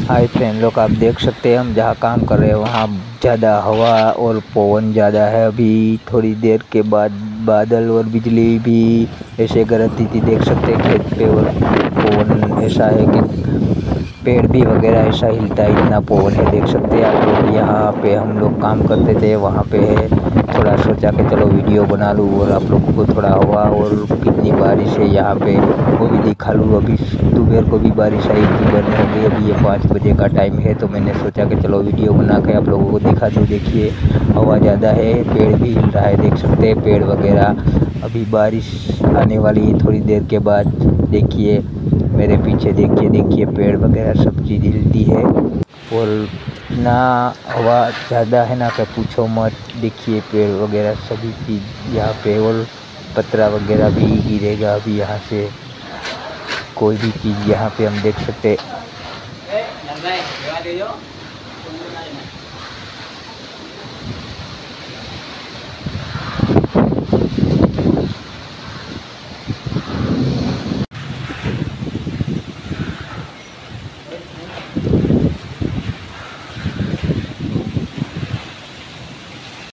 Hi friend लोग, आप देख सकते हैं हम जहाँ काम कर रहे हैं वहाँ ज़्यादा हवा और पवन ज़्यादा है। अभी थोड़ी देर के बाद बादल और बिजली भी ऐसे गरजती थी, देख सकते हैं खेत पे। और पवन ऐसा है कि पेड़ भी वगैरह ऐसा हिलता है, इतना पवन है, देख सकते हैं आप लोग। यहाँ पे हम लोग काम करते थे, वहाँ पे है। थोड़ा सोचा कि चलो वीडियो बना लूँ और आप लोगों को थोड़ा हवा और कितनी बारिश है यहाँ पे वो भी दिखा लूँ। अभी दोपहर को भी बारिश आई थी, बंद हो गई। अभी ये 5 बजे का टाइम है, तो मैंने सोचा कि चलो वीडियो बना के आप लोगों को दिखा दूँ। देखिए हवा ज़्यादा है, पेड़ भी हिल रहा है, देख सकते हैं पेड़ वगैरह। अभी बारिश आने वाली है थोड़ी देर के बाद। देखिए मेरे पीछे, देखिए पेड़ वगैरह सब चीज़ हिलती है। और इतना हवा ज़्यादा है ना कि पूछो मत। देखिए पेड़ वगैरह सभी चीज़ यहाँ पे, और पत्रा वगैरह भी गिरेगा अभी यहाँ से। कोई भी चीज़ यहाँ पे हम देख सकते हैं।